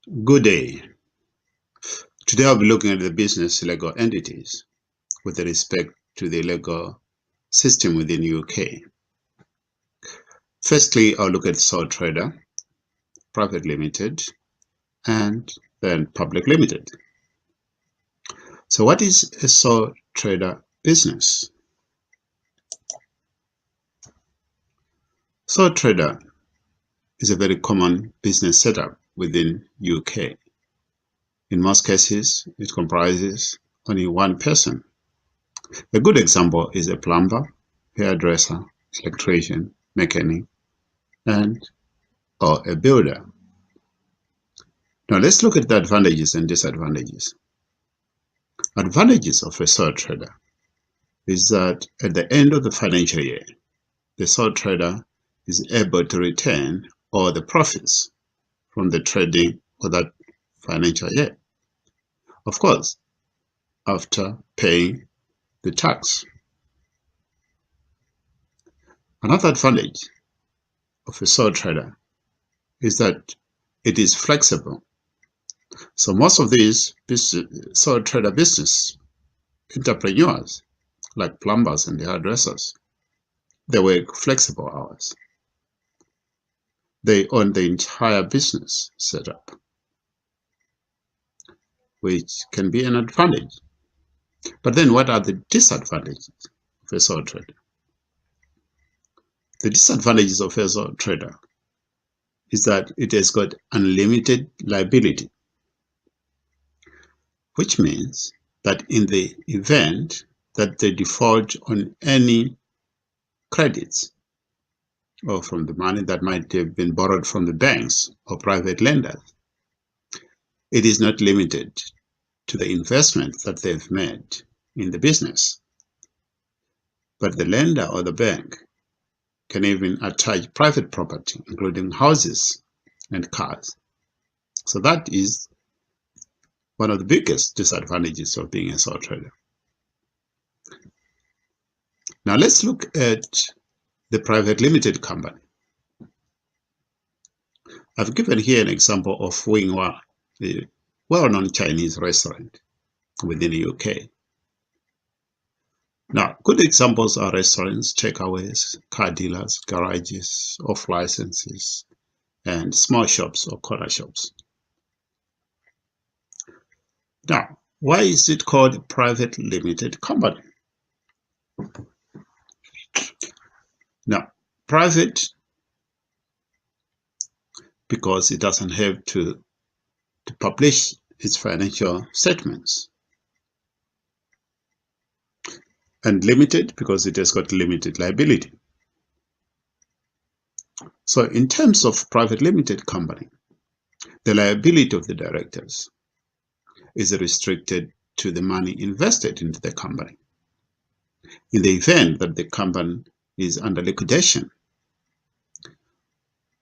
Good day. Today I'll be looking at the business legal entities with respect to the legal system within UK. Firstly, I'll look at sole trader, private limited, and then public limited. So what is a sole trader business? Sole trader is a very common business setup within UK. In most cases, it comprises only one person. A good example is a plumber, hairdresser, electrician, mechanic, or a builder. Now let's look at the advantages and disadvantages. Advantages of a sole trader is that at the end of the financial year, the sole trader is able to retain all the profits from the trading of that financial year. Of course, after paying the tax. Another advantage of a sole trader is that it is flexible. So most of these sole trader business entrepreneurs, like plumbers and hairdressers, they work flexible hours. They own the entire business setup, which can be an advantage. But then what are the disadvantages of a sole trader? The disadvantages of a sole trader is that it has got unlimited liability, which means that in the event that they default on any credits or from the money that might have been borrowed from the banks or private lenders, it is not limited to the investment that they've made in the business. But the lender or the bank can even attach private property, including houses and cars. So that is one of the biggest disadvantages of being a sole trader. Now let's look at the private limited company. I've given here an example of Wing Wa, the well-known Chinese restaurant within the UK. Now, good examples are restaurants, takeaways, car dealers, garages, off licenses, and small shops or corner shops. Now, why is it called a private limited company? Now, private because it doesn't have to publish its financial statements. And limited because it has got limited liability. So in terms of private limited company, the liability of the directors is restricted to the money invested into the company. In the event that the company is under liquidation,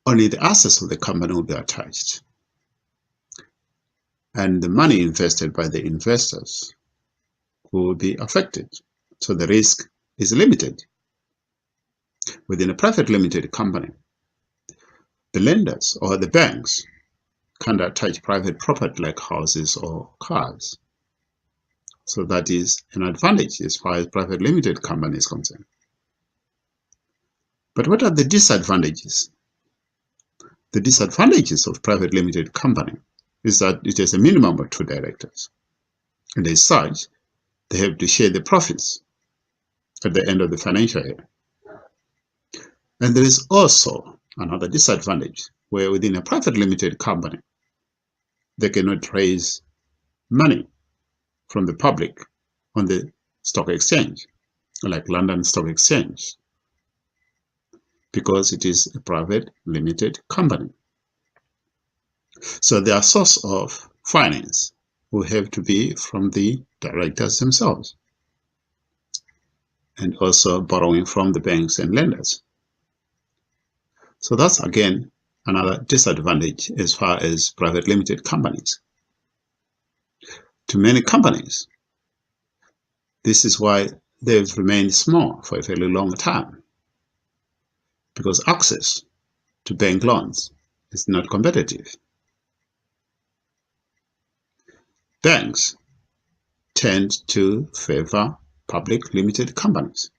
only the assets of the company will be attached. And the money invested by the investors will be affected. So the risk is limited. Within a private limited company, the lenders or the banks can't attach private property like houses or cars. So that is an advantage as far as private limited company is concerned. But what are the disadvantages? The disadvantages of private limited company is that it has a minimum of 2 directors. And as such, they have to share the profits at the end of the financial year. And there is also another disadvantage where within a private limited company, they cannot raise money from the public on the stock exchange, like London Stock Exchange, because it is a private limited company. So their source of finance will have to be from the directors themselves, and also borrowing from the banks and lenders. So that's again another disadvantage as far as private limited companies. To many companies, this is why they've remained small for a fairly long time, because access to bank loans is not competitive. banks tend to favor public limited companies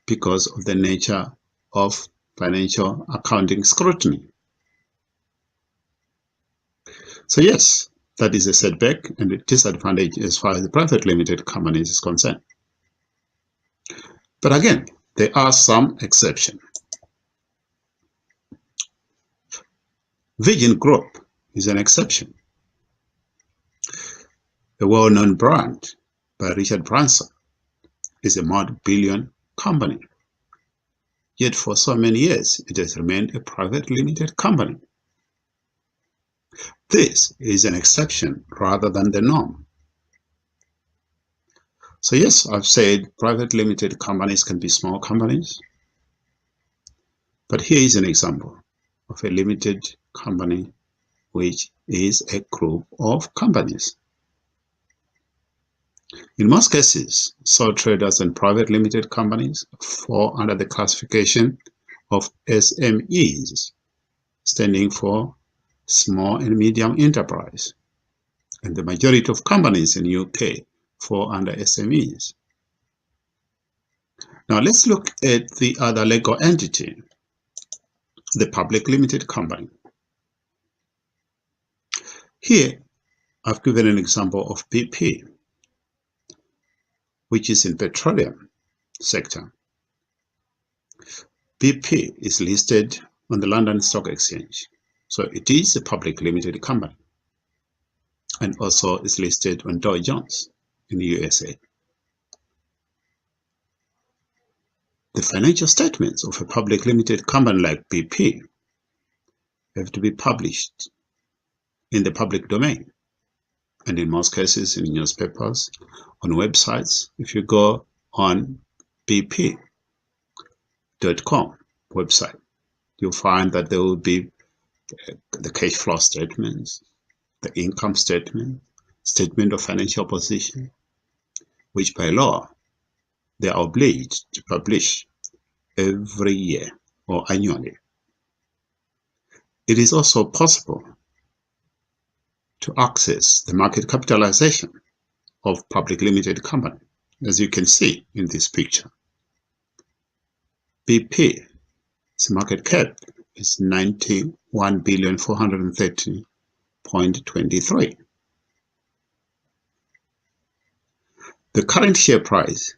because of the nature of financial accounting scrutiny. So yes, that is a setback and a disadvantage as far as the private limited companies is concerned. But again, there are some exceptions. Virgin Group is an exception. A well-known brand by Richard Branson is a multi-billion company. Yet for so many years, it has remained a private limited company. This is an exception rather than the norm. So yes, I've said private limited companies can be small companies. But here is an example of a limited company which is a group of companies. In most cases, sole traders and private limited companies fall under the classification of SMEs, standing for small and medium enterprise. And the majority of companies in the UK fall under SMEs. Now let's look at the other legal entity, the public limited company. Here, I've given an example of BP, which is in petroleum sector. BP is listed on the London Stock Exchange, so it is a public limited company, and also is listed on Dow Jones in the USA. The financial statements of a public limited company like BP have to be published in the public domain, and in most cases in newspapers, on websites. If you go on bp.com website, you'll find that there will be the cash flow statements, the income statement, statement of financial position, which by law they are obliged to publish every year or annually. It is also possible to access the market capitalization of public limited company, as you can see in this picture. BP's market cap is 91,430.23. The current share price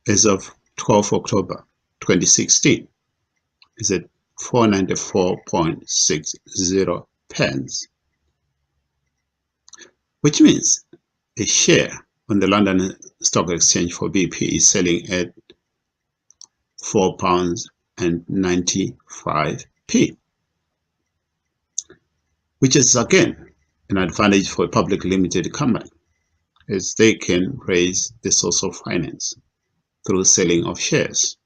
as of 12 October 2016 is at 494.60 pence, which means a share on the London Stock Exchange for BP is selling at £4.95, which is again an advantage for a public limited company, as they can raise the source of finance through selling of shares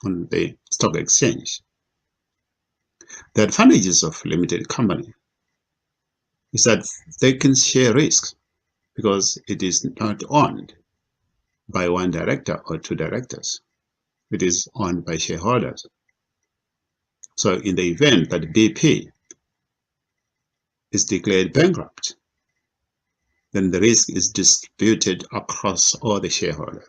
on the stock exchange. The advantages of limited company is that they can share risks because it is not owned by one director or two directors. It is owned by shareholders. So in the event that BP is declared bankrupt, then the risk is distributed across all the shareholders.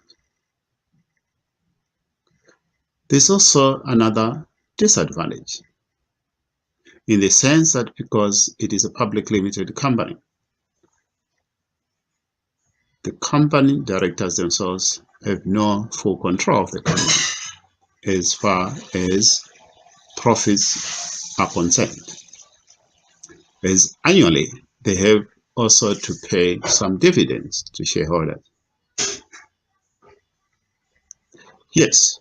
There's also another disadvantage, in the sense that because it is a public limited company, the company directors themselves have no full control of the company as far as profits are concerned, as annually they have also to pay some dividends to shareholders. Yes,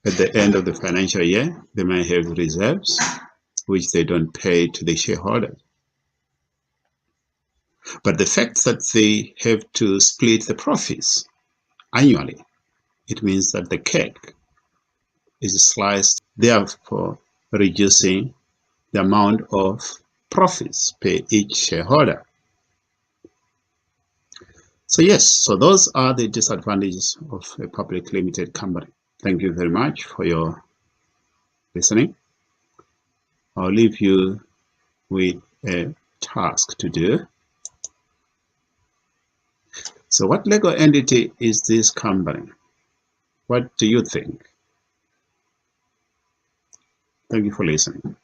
at the end of the financial year, they may have reserves which they don't pay to the shareholders. But the fact that they have to split the profits annually, it means that the cake is sliced, therefore reducing the amount of profits per each shareholder. So yes, so those are the disadvantages of a public limited company. Thank you very much for your listening. I'll leave you with a task to do. So what legal entity is this company? What do you think? Thank you for listening.